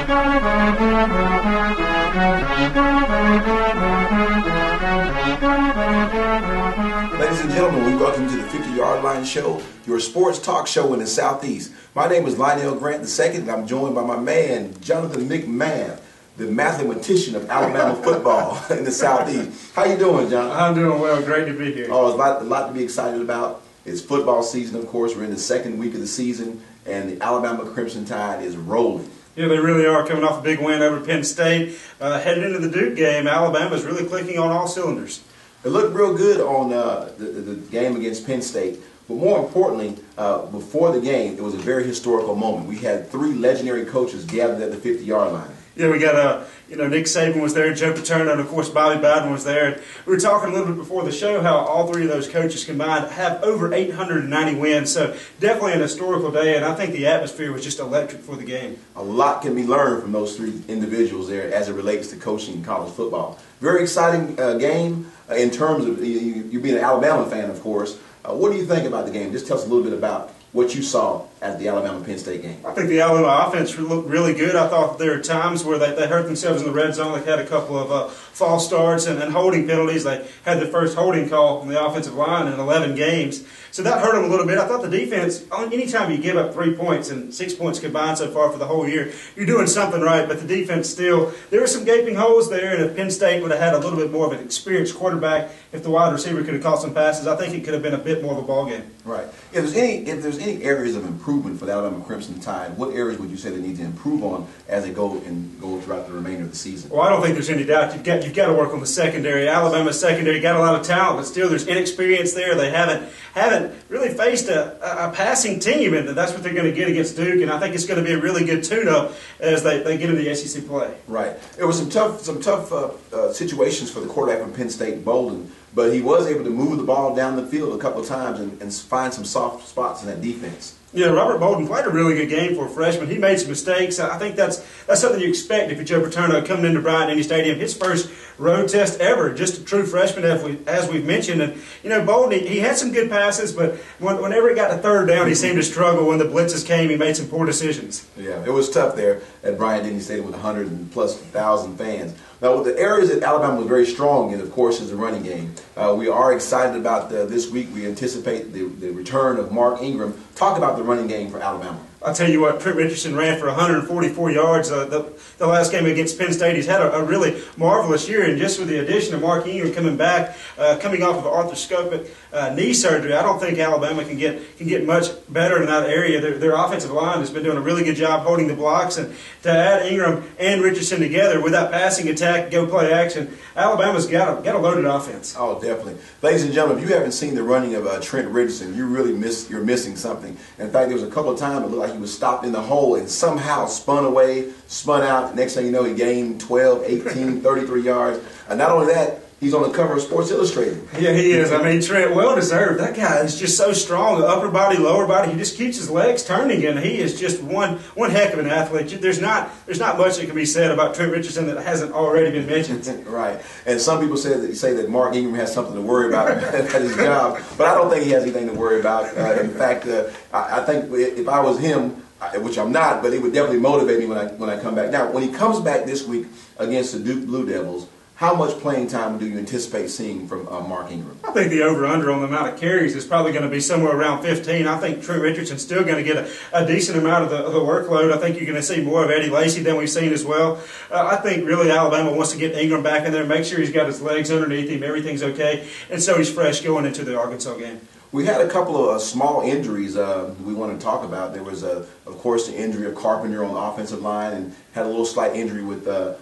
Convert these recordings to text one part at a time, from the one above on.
Ladies and gentlemen, we welcome you to the 50-Yard Line Show, your sports talk show in the Southeast. My name is Lionel Grant II, and I'm joined by my man, Jonathan McMath, the mathematician of Alabama football in the Southeast. How you doing, Jonathan? I'm doing well. Great to be here. Oh, there's a lot to be excited about. It's football season, of course. We're in the second week of the season, and the Alabama Crimson Tide is rolling. Yeah, they really are, coming off a big win over Penn State. Headed into the Duke game, Alabama's really clicking on all cylinders. It looked real good on the game against Penn State, but more importantly, before the game, it was a very historical moment. We had three legendary coaches gathered at the 50-yard line. Yeah, we got Nick Saban was there, Joe Paterno, and of course Bobby Bowden was there. And we were talking a little bit before the show how all three of those coaches combined have over 890 wins. So definitely an historical day, and I think the atmosphere was just electric for the game. A lot can be learned from those three individuals there as it relates to coaching college football. Very exciting game in terms of you being an Alabama fan, of course. What do you think about the game? Just tell us a little bit about what you saw at the Alabama-Penn State game. I think the Alabama offense looked really good. I thought there were times where they hurt themselves in the red zone. They had a couple of false starts and holding penalties. They had the first holding call from the offensive line in 11 games. So that hurt them a little bit. I thought the defense, anytime you give up 3 points and 6 points combined so far for the whole year, you're doing something right. But the defense still, there were some gaping holes there. And if Penn State would have had a little bit more of an experienced quarterback, if the wide receiver could have caught some passes, I think it could have been a bit more of a ball game. Right. If there's any areas of improvement for the Alabama Crimson Tide, what areas would you say they need to improve on as they go throughout the remainder of the season? Well, I don't think there's any doubt. You've got to work on the secondary. Alabama's secondary got a lot of talent, but still there's inexperience there. They haven't really faced a passing team, and that's what they're going to get against Duke. And I think it's going to be a really good tune-up as they get into the SEC play. Right. There was some tough situations for the quarterback from Penn State, Bolden, but he was able to move the ball down the field a couple of times and find some soft spots in that defense. Yeah, Robert Bolden played a really good game for a freshman. He made some mistakes. I think that's something you expect if you're Joe Paterno coming into Bryant-Denny Stadium. His first road test ever, just a true freshman, as we've mentioned. And, Bolden, he had some good passes, but whenever he got to third down, he seemed to struggle. When the blitzes came, he made some poor decisions. Yeah, it was tough there at Bryant-Denny Stadium with 100,000+ fans. Now, the areas that Alabama was very strong in, of course, is the running game. We are excited about this week. We anticipate the return of Mark Ingram. Talk about the running game for Alabama. I'll tell you what, Trent Richardson ran for 144 yards the last game against Penn State. He's had a really marvelous year, and just with the addition of Mark Ingram coming back, coming off of arthroscopic knee surgery, I don't think Alabama can get much better in that area. Their offensive line has been doing a really good job holding the blocks, and to add Ingram and Richardson together with that passing attack, go play action, Alabama's got a loaded offense. Oh, definitely. Ladies and gentlemen, if you haven't seen the running of Trent Richardson, you're missing something. In fact, there was a couple of times it looked like he was stopped in the hole and somehow spun away, spun out. Next thing you know, he gained 12, 18, 33 yards. And not only that, he's on the cover of Sports Illustrated. Yeah, he is. I mean, Trent, well deserved. That guy is just so strong. Upper body, lower body. He just keeps his legs turning, and he is just one heck of an athlete. There's not much that can be said about Trent Richardson that hasn't already been mentioned. Right. And some people say that Mark Ingram has something to worry about at his job, but I don't think he has anything to worry about. In fact, I think if I was him, which I'm not, but it would definitely motivate me when I come back. Now, when he comes back this week against the Duke Blue Devils, how much playing time do you anticipate seeing from Mark Ingram? I think the over-under on the amount of carries is probably going to be somewhere around 15. I think Trent Richardson's still going to get a decent amount of the workload. I think you're going to see more of Eddie Lacy than we've seen as well. I think really Alabama wants to get Ingram back in there, make sure he's got his legs underneath him, everything's okay, and so he's fresh going into the Arkansas game. We had a couple of small injuries we want to talk about. There was, of course, the injury of Carpenter on the offensive line, and had a little slight injury with the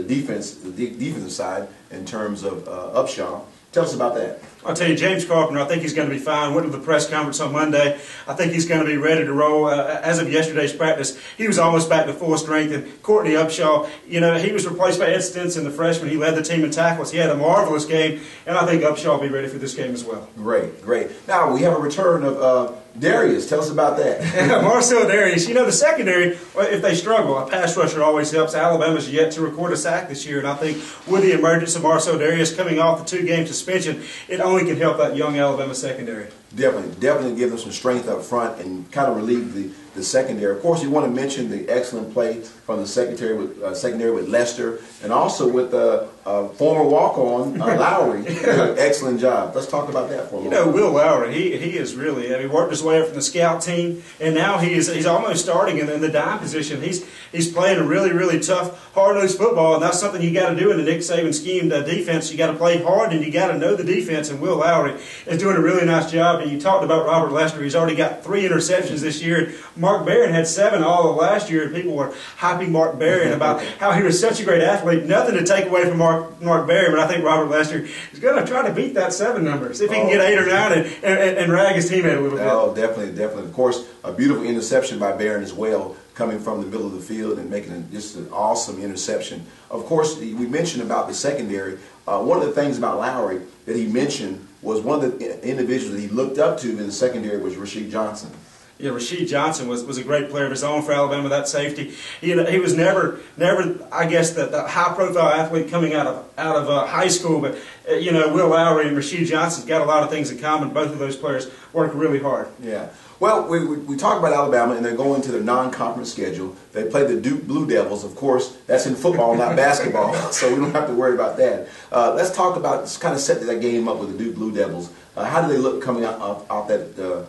defensive side in terms of Upshaw. Tell us about that. I'll tell you, James Carpenter, I think he's going to be fine. Went to the press conference on Monday. I think he's going to be ready to roll. As of yesterday's practice, he was almost back to full strength. And Courtney Upshaw, he was replaced by Ed Stinson, the freshman. He led the team in tackles. He had a marvelous game, and I think Upshaw will be ready for this game as well. Great, great. Now, we have a return of Darius. Tell us about that. Marcel Darius. The secondary, if they struggle, a pass rusher always helps. Alabama's yet to record a sack this year, and I think with the emergence of Marcel Darius coming off the 2-game suspension, it only can help that young Alabama secondary. Definitely give them some strength up front and kind of relieve the secondary. Of course, you want to mention the excellent play from the secondary with Lester, and also with the former walk-on Lowry. Excellent job. Let's talk about that for a moment. Will Lowry, he is really, he worked his way up from the scout team, and now he's almost starting in the dime position. He's playing a really, really tough, hard-nosed football, and that's something you got to do in the Nick Saban scheme defense. You got to play hard, and you got to know the defense, and Will Lowry is doing a really nice job. And you talked about Robert Lester. He's already got 3 interceptions this year. Mark Barron had 7 all of last year, and people were hyping Mark Barron about how he was such a great athlete. Nothing to take away from Mark Barron, but I think Robert Lester is going to try to beat that 7 number. See if he can get 8 or 9 and rag his teammate a little bit. Oh, definitely, definitely. Of course, a beautiful interception by Barron as well, coming from the middle of the field and making just an awesome interception. Of course, we mentioned about the secondary. One of the things about Lowry that he mentioned was one of the individuals that he looked up to in the secondary was Rasheed Johnson. Yeah, Rasheed Johnson was a great player of his own for Alabama, that safety. He was never I guess the high-profile athlete coming out of high school, but Will Lowry and Rasheed Johnson's got a lot of things in common. Both of those players work really hard. Yeah. Well, we talk about Alabama, and they're going to their non-conference schedule. They play the Duke Blue Devils, of course. That's in football, not basketball, so we don't have to worry about that. Let's talk about, kind of set that game up with the Duke Blue Devils. How do they look coming out that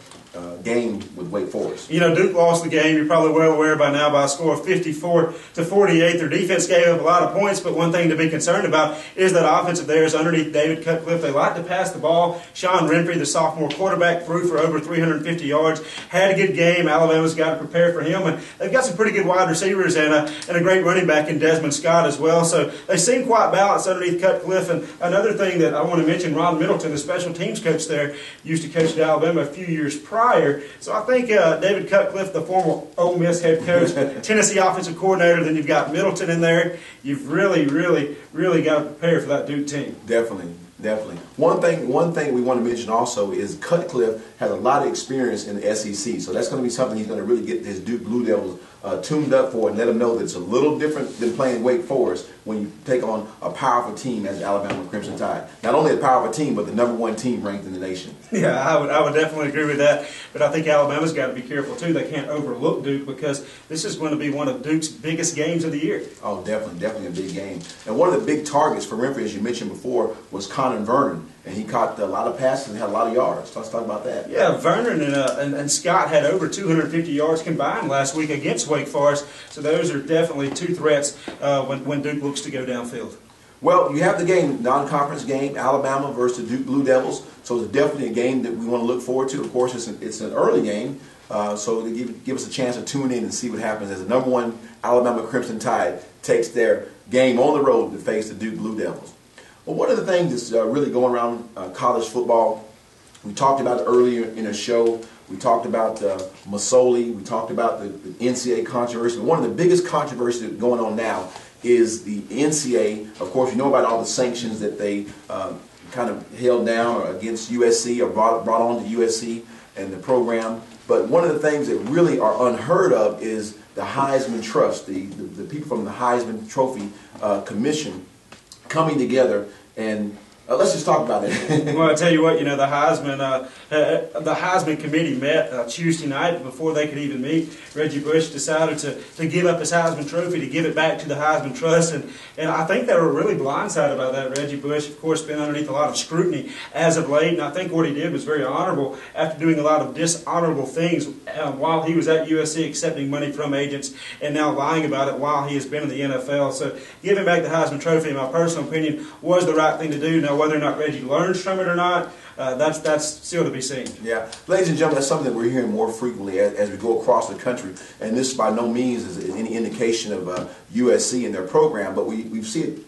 game with Wake Forest? Duke lost the game. You're probably well aware by now, by a score of 54-48. Their defense gave up a lot of points, but one thing to be concerned about is that offense of theirs underneath David Cutcliffe. They like to pass the ball. Sean Renfrey, the sophomore quarterback, threw for over 350 yards. Had a good game. Alabama's got to prepare for him, and they've got some pretty good wide receivers and a great running back in Desmond Scott as well. So they seem quite balanced underneath Cutcliffe. And another thing that I want to mention, Ron Middleton, the special teams coach there, used to coach at Alabama a few years prior. So I think David Cutcliffe, the former Ole Miss head coach, Tennessee offensive coordinator, then you've got Middleton in there. You've really, really, really got to prepare for that Duke team. Definitely. Definitely. One thing we want to mention also is Cutcliffe has a lot of experience in the SEC, so that's going to be something he's going to really get his Duke Blue Devils tuned up for and let them know that it's a little different than playing Wake Forest when you take on a powerful team as the Alabama Crimson Tide. Not only a powerful team, but the #1 team ranked in the nation. Yeah, I would definitely agree with that. But I think Alabama's got to be careful too. They can't overlook Duke because this is going to be one of Duke's biggest games of the year. Oh, definitely a big game. And one of the big targets for Renfrey, as you mentioned before, was Connor Vernon. And he caught a lot of passes and had a lot of yards. Let's talk about that. Yeah, Vernon and Scott had over 250 yards combined last week against Wake Forest. So those are definitely 2 threats when Duke looks to go downfield. Well, you have the game, non-conference game, Alabama versus the Duke Blue Devils. So it's definitely a game that we want to look forward to. Of course, it's an early game, so to give us a chance to tune in and see what happens as the #1 Alabama Crimson Tide takes their game on the road to face the Duke Blue Devils. Well, one of the things that's really going around college football, we talked about it earlier in the show. We talked about Masoli. We talked about the NCAA controversy. One of the biggest controversies that's going on now is the NCAA. Of course, you know about all the sanctions that they kind of held down against USC or brought on to USC and the program. But one of the things that really are unheard of is the Heisman Trust, the people from the Heisman Trophy Commission coming together and let's just talk about it. Well, I tell you what, the Heisman committee met Tuesday night. Before they could even meet, Reggie Bush decided to give up his Heisman Trophy, to give it back to the Heisman Trust, and I think they were really blindsided by that. Reggie Bush, of course, been underneath a lot of scrutiny as of late, and I think what he did was very honorable after doing a lot of dishonorable things while he was at USC, accepting money from agents, and now lying about it while he has been in the NFL. So giving back the Heisman Trophy, in my personal opinion, was the right thing to do. Now, whether or not Reggie learns from it or not, that's still to be seen. Yeah. Ladies and gentlemen, that's something that we're hearing more frequently as we go across the country. And this by no means is any indication of USC and their program, but we see it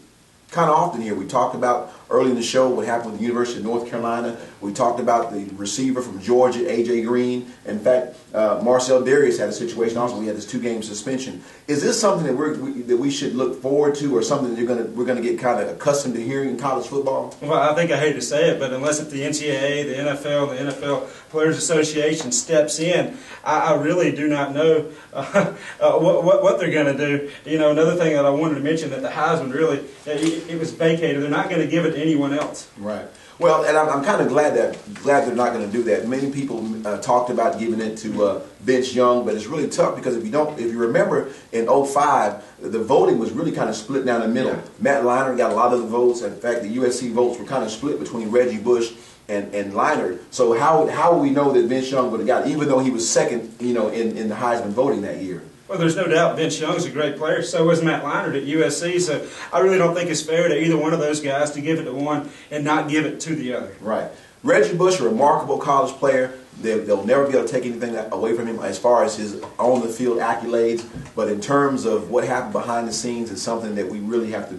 kind of often here. We talked about early in the show what happened with the University of North Carolina. We talked about the receiver from Georgia, A.J. Green. In fact, Marcel Darius had a situation also. We had this 2-game suspension. Is this something that we should look forward to, or something that we're going to get kind of accustomed to hearing in college football? Well, I think I hate to say it, but unless it's the NCAA, the NFL, the NFL Players Association steps in, I really do not know what they're going to do. Another thing that I wanted to mention, that the Heisman really, it was vacated. They're not going to give it to anyone else. Right. Well, and I'm kind of glad they're not going to do that. Many people talked about giving it to Vince Young, but it's really tough because if you remember in '05, the voting was really kind of split down the middle. Yeah. Matt Leinart got a lot of the votes. In fact, the USC votes were kind of split between Reggie Bush and Leinart. So how will we know that Vince Young would have got it, even though he was second, in the Heisman voting that year? Well, there's no doubt Vince Young's a great player. So was Matt Leinart at USC. So I really don't think it's fair to either one of those guys to give it to one and not give it to the other. Right. Reggie Bush, a remarkable college player. They'll never be able to take anything away from him as far as his on-the-field accolades. But in terms of what happened behind the scenes, it's something that we really have to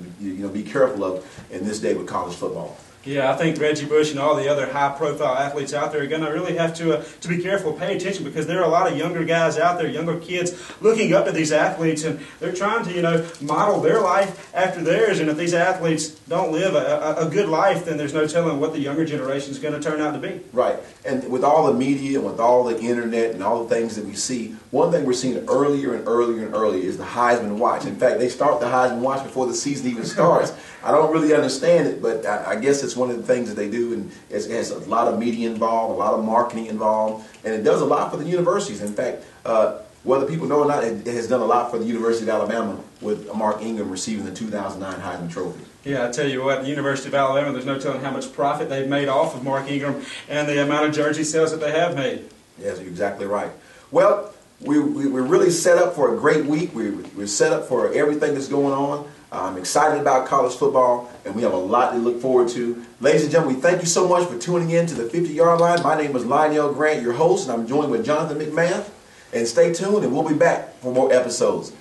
be careful of in this day with college football. Yeah, I think Reggie Bush and all the other high-profile athletes out there are going to really have to be careful, pay attention, because there are a lot of younger guys out there, younger kids, looking up to these athletes, and they're trying to, model their life after theirs. And if these athletes don't live a good life, then there's no telling what the younger generation is going to turn out to be. Right. And with all the media and with all the internet and all the things that we see, one thing we're seeing earlier and earlier and earlier is the Heisman Watch. In fact, they start the Heisman Watch before the season even starts. I don't really understand it, but I guess it's one of the things that they do, and it has a lot of media involved, a lot of marketing involved, and it does a lot for the universities. In fact, whether people know or not, it has done a lot for the University of Alabama with Mark Ingram receiving the 2009 Heisman Trophy. Yeah, I tell you what, the University of Alabama, there's no telling how much profit they've made off of Mark Ingram and the amount of jersey sales that they have made. Yes, you're exactly right. Well, we're really set up for a great week. We're set up for everything that's going on. I'm excited about college football, and we have a lot to look forward to. Ladies and gentlemen, we thank you so much for tuning in to the 50-Yard Line. My name is Lionel Grant, your host, and I'm joined with Jonathan McMath. And stay tuned, and we'll be back for more episodes.